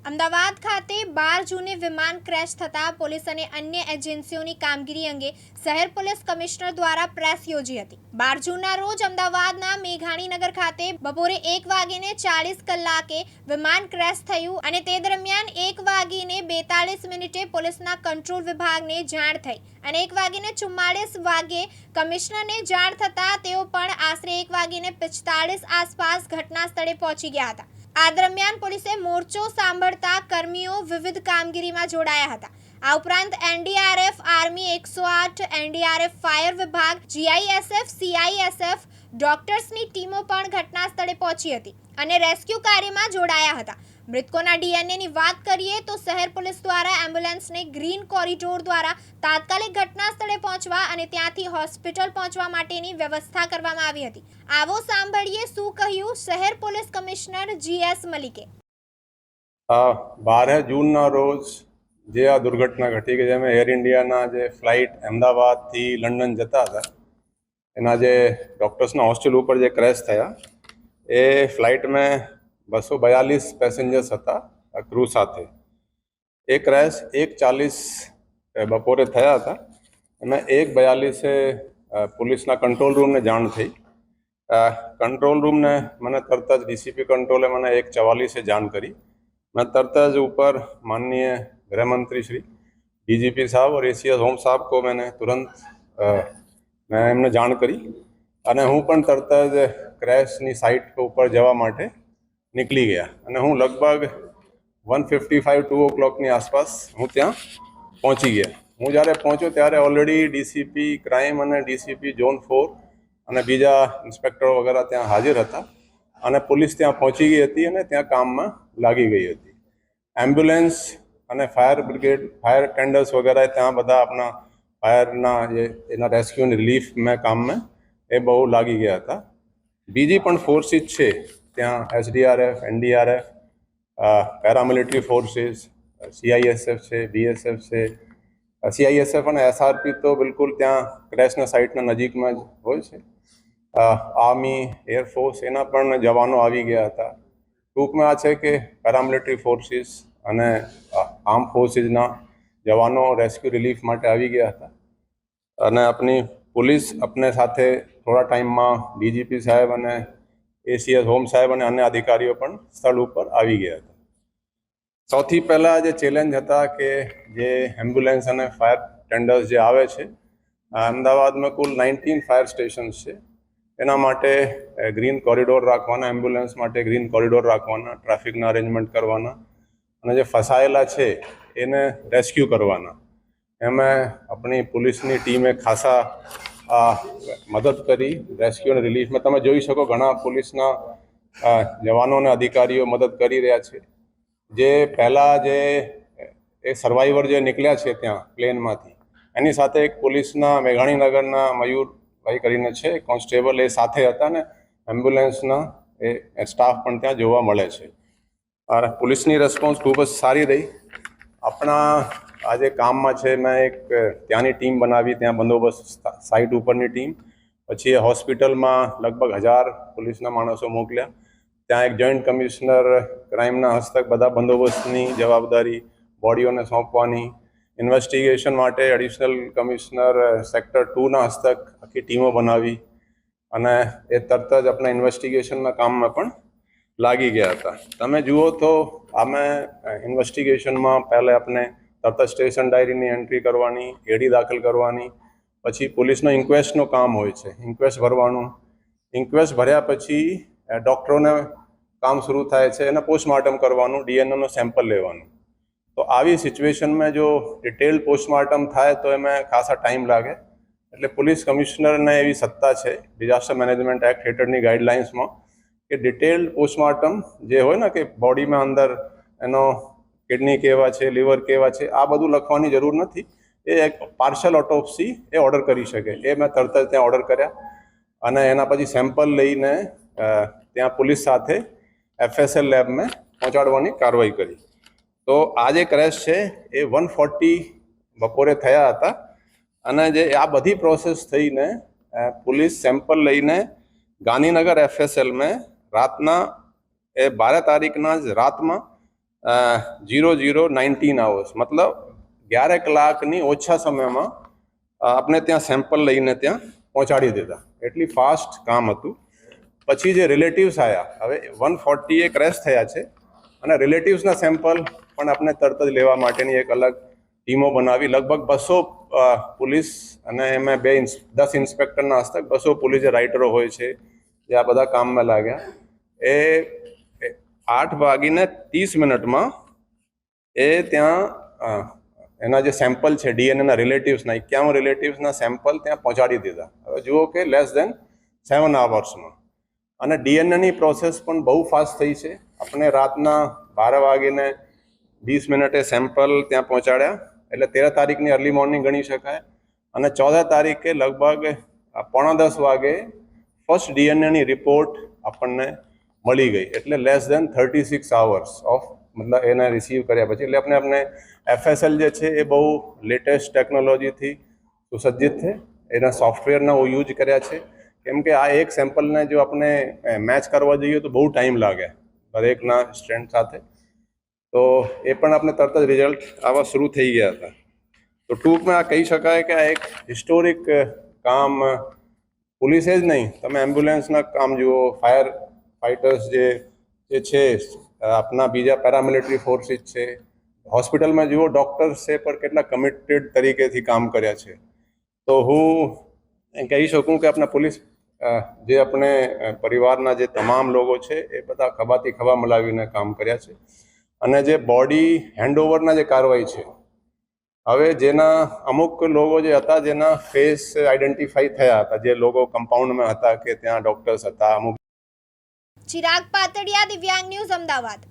અમદાવાદ ખાતે 12 જૂને વિમાન ક્રેશ થતાં પોલીસ અને અન્ય એજન્સીઓની કામગીરી અંગે શહેર પોલીસ કમિશનર દ્વારા પ્રેસ યોજી હતી। 12 જૂનના રોજ અમદાવાદના મેઘાણીનગર ખાતે બપોરે 1:40 વિમાન ક્રેશ થયું અને તે દરમિયાન 1:42 પોલીસના કંટ્રોલ વિભાગને જાણ થઈ અને 1:44 કમિશનરને જાણ થતાં તેઓ પણ આશરે 1:45 આસપાસ ઘટના સ્થળે પહોંચી ગયા હતા। આ દરમિયાન પોલીસે મોરચો સાંભળતા કર્મીઓ વિવિધ કામગીરીમાં જોડાયા હતા। આ ઉપરાંત એનડીઆરએફ, આર્મી 108, એનડીઆરએફ, ફાયર વિભાગ, જીઆઈએસએફ, સીઆઈએસએફ, ડોક્ટર્સની ટીમો પણ ઘટના સ્થળે પહોંચી હતી અને રેસ્ક્યુ કાર્યમાં જોડાયા હતા। મૃતકોના ડીએનએની વાત કરીએ તો શહેર પોલીસ દ્વારા એમ્બ્યુલન્સને ગ્રીન કોરિડોર દ્વારા તાત્કાલિક ઘટના સ્થળે પહોંચવા અને ત્યાંથી હોસ્પિટલ પહોંચવા માટેની વ્યવસ્થા કરવામાં આવી હતી। આવો સાંભળીએ શું કહ્યું શહેર પોલીસ કમિશનર જીએસ મલિકે। 12 જૂનના રોજ જે આ દુર્ઘટના ઘટી કે જેમાં એર ઇન્ડિયાના જે ફ્લાઇટ અમદાવાદથી લંડન જતા હતા એના જે ડૉક્ટર્સના હોસ્ટેલ ઉપર જે ક્રેશ થયા એ ફ્લાઇટમાં 242 પેસેન્જર્સ હતા ક્રૂ સાથે। એ ક્રેશ 1:40 બપોરે થયા હતા અને 1:42 પોલીસના કંટ્રોલ રૂમને જાણ થઈ। કંટ્રોલ રૂમને મને તરત જ ડીસીપી કંટ્રોલે મને 1:44 જાણ કરી। मैं तरत ज ऊपर माननीय गृह मंत्री श्री डीजीपी साहब और एसीएस होम साहब को मैंने तुरंत मैं एमने जाण करी अने हूँ पण तरत ज क्रैशनी साइट के ऊपर जवा माटे निकली गया अने हूँ लगभग 1:55 2 o'clockनी आसपास हूँ त्या पहुँची गया। हूँ जयरे पहुँचो त्यारे ऑलरेडी डीसीपी क्राइम अने डीसीपी जोन 4 अने बीजा इंस्पेक्टर वगैरह त्या हाजिर था અને પોલીસ ત્યાં પહોંચી ગઈ હતી અને ત્યાં કામમાં લાગી ગઈ હતી। એમ્બ્યુલન્સ અને ફાયર બ્રિગેડ, ફાયર ટેન્ડર્સ વગેરે ત્યાં બધા આપણા ફાયરના જે એના રેસ્ક્યુ અને રિલીફમાં કામમાં એ બહુ લાગી ગયા હતા। બીજી પણ ફોર્સિસ છે ત્યાં SDRF, NDRF, paramilitary forces, CISF છે, બીએસએફ છે। સીઆઈએસએફ અને એસઆરપી તો બિલકુલ ત્યાં ક્રેશના સાઇટના નજીકમાં જ હોય છે। આર્મી, એરફોર્સ એના પણ જવાનો આવી ગયા હતા। ટૂંકમાં આ છે કે પેરામિલિટરી ફોર્સિસ અને આર્મ ફોર્સિસના જવાનો રેસ્ક્યુ રિલીફ માટે આવી ગયા હતા અને આપણી પોલીસ अपने સાથે થોડા ટાઈમમાં ડીજીપી સાહેબ અને એસીએસ હોમ સાહેબ અને અન્ય અધિકારીઓ પણ સ્થળ ઉપર આવી ગયા હતા। સૌથી પહેલાં જે ચેલેન્જ હતા કે જે એમ્બ્યુલન્સ અને ફાયર ટેન્ડર્સ જે આવે છે અમદાવાદમાં કુલ 19 ફાયર સ્ટેશન્સ છે। એના માટે ગ્રીન કોરિડોર રાખવાના, એમ્બ્યુલન્સ માટે ગ્રીન કોરિડોર રાખવાના, ટ્રાફિકના અરેન્જમેન્ટ કરવાના અને જે ફસાયેલા છે એને રેસ્ક્યુ કરવાના। એમાં આપણી પોલીસની ટીમે ખાસા મદદ કરી રેસ્ક્યુ અને રિલીફમાં। તમે જોઈ શકો ઘણા પોલીસના જવાનો અને અધિકારીઓ મદદ કરી રહ્યા છે। જે પહેલાં જે એ સર્વાઈવર જે નીકળ્યા છે ત્યાં પ્લેનમાંથી એની સાથે એક પોલીસના મેઘાણીનગરના મયુર ભાઈ કરીને છે કોન્સ્ટેબલ એ સાથે હતા ને એમ્બ્યુલન્સના એ સ્ટાફ પણ ત્યાં જોવા મળે છે। અને પોલીસની રિસ્પોન્સ ખૂબ જ સારી રહી। આપણા આ જે કામમાં છે મેં એક ત્યાંની ટીમ બનાવી, ત્યાં બંદોબસ્ત સાઇટ ઉપરની ટીમ, પછી એ હોસ્પિટલમાં લગભગ 1000 પોલીસના માણસો મોકલ્યા। ત્યાં એક જોઈન્ટ કમિશનર ક્રાઇમના હસ્તક બધા બંદોબસ્તની જવાબદારી બોડીઓને સોંપવાની, ઇન્વેસ્ટિગેશન માટે એડિશનલ કમિશનર સેક્ટર 2ના હસ્તક આખી ટીમો બનાવી અને એ તરત જ આપણા ઇન્વેસ્ટિગેશનના કામમાં પણ લાગી ગયા હતા। તમે જુઓ તો આમે ઇન્વેસ્ટિગેશનમાં પહેલાં આપણે તરત જ સ્ટેશન ડાયરીની એન્ટ્રી કરવાની, એડી દાખલ કરવાની, પછી પોલીસનો ઇન્ક્વેસ્ટનું કામ હોય છે, ઇન્ક્વેસ્ટ ભરવાનું। ઇન્ક્વેસ્ટ ભર્યા પછી ડૉક્ટરોને કામ શરૂ થાય છે એને પોસ્ટમોર્ટમ કરવાનું, ડીએનએનો સેમ્પલ લેવાનું। તો આવી સિચ્યુએશનમાં જો ડિટેલ પોસ્ટમોર્ટમ થાય તો એમાં ખાસા ટાઈમ લાગે। એટલે પોલીસ કમિશનરને એવી સત્તા છે ડિઝાસ્ટર મેનેજમેન્ટ એક્ટ હેઠળની ગાઈડલાઇન્સમાં કે ડિટેલ પોસ્ટમોર્ટમ જે હોય ને કે બોડીમાં અંદર એનો કિડની કેવા છે, લીવર કેવા છે, આ બધું લખવાની જરૂર નથી। એ એક પાર્શલ ઓટોપ્સી એ ઓર્ડર કરી શકે। એ મેં તરત જ ત્યાં ઓર્ડર કર્યા અને એના પછી સેમ્પલ લઈને ત્યાં પોલીસ સાથે એફએસએલ લેબમાં પહોંચાડવાની કાર્યવાહી કરી। તો આ જે ક્રેશ છે એ 1:40 બપોરે થયા હતા અને જે આ બધી પ્રોસેસ થઈને પોલીસ સેમ્પલ લઈને ગાંધીનગર એફએસએલમાં રાતના એ 12 તારીખના જ રાતમાં 0019 hours મતલબ 11 કલાકની ઓછા સમયમાં આપણે ત્યાં સેમ્પલ લઈને ત્યાં પહોંચાડી દીધા. એટલી ફાસ્ટ કામ હતું. પછી જે રિલેટિવ્સ આવ્યા, હવે 140 ક્રેશ થયા છે અને રિલેટિવ્સના સેમ્પલ પણ આપણે તરત જ લેવા માટેની એક અલગ ટીમો બનાવી. લગભગ 200 પોલીસ અને એમાં 10 ઇન્સ્પેક્ટરના હસ્તક 200 પોલીસ જે રાઇટરો હોય છે જે આ બધા કામમાં લાગ્યા. એ 8:30 એ ત્યાં એના જે સેમ્પલ છે ડીએનએના રિલેટિવ્સના 51 રિલેટિવ્સના સેમ્પલ ત્યાં પહોંચાડી દીધા. હવે જુઓ કે લેસ દેન 7 hours અને ડીએનએની પ્રોસેસ પણ બહુ ફાસ્ટ થઈ છે. આપણે રાતના 12:20 સેમ્પલ ત્યાં પહોંચાડ્યા, એટલે 13 તારીખની અર્લી મોર્નિંગ ગણી શકાય. અને 14 તારીખે લગભગ 9:45 વાગે ફર્સ્ટ ડીએનએની રિપોર્ટ આપણને મળી ગઈ. એટલે લેસ દેન 36 hours ઓફ મતલબ એને રિસીવ કર્યા પછી. એટલે આપણે એફએસએલ જે છે એ બહુ લેટેસ્ટ ટેકનોલોજીથી સુસજ્જિત છે. એના સોફ્ટવેરના યુઝ કર્યા છે, કેમ કે આ એક સેમ્પલને જો આપણે મેચ કરવા જઈએ તો બહુ ટાઈમ લાગે દરેકના સ્ટ્રેન્ડ સાથે. તો એ પણ આપણે તરત જ રિઝલ્ટ આવા શરૂ થઈ ગયા હતા. તો ટૂંકમાં આ કહી શકાય કે આ એક હિસ્ટોરિક કામ પોલીસે જ નહીં, તમે એમ્બ્યુલન્સના કામ જુઓ, ફાયર ફાઇટર્સ જે છે, આપણા બીજા પેરામિલિટરી ફોર્સિસ છે, હોસ્પિટલમાં જુઓ ડૉક્ટર્સે પણ કેટલા કમિટેડ તરીકેથી કામ કર્યા છે. તો હું કહી શકું કે આપણા પોલીસ જે આપણે પરિવારના જે તમામ લોકો છે એ બધા ખભાથી ખભા મલાવીને કામ કર્યા છે. અને જે બોડી હેન્ડઓવરના જે કાર્યવાહી છે, હવે જેના અમુક લોકો જે હતા જેના ફેસ આઈડેન્ટિફાઈ થયા હતા, જે લોકો કમ્પાઉન્ડમાં હતા કે ત્યાં ડૉક્ટર્સ હતા અમુક. ચિરાગ પાતળિયા, દિવ્યાંગ ન્યૂઝ, અમદાવાદ.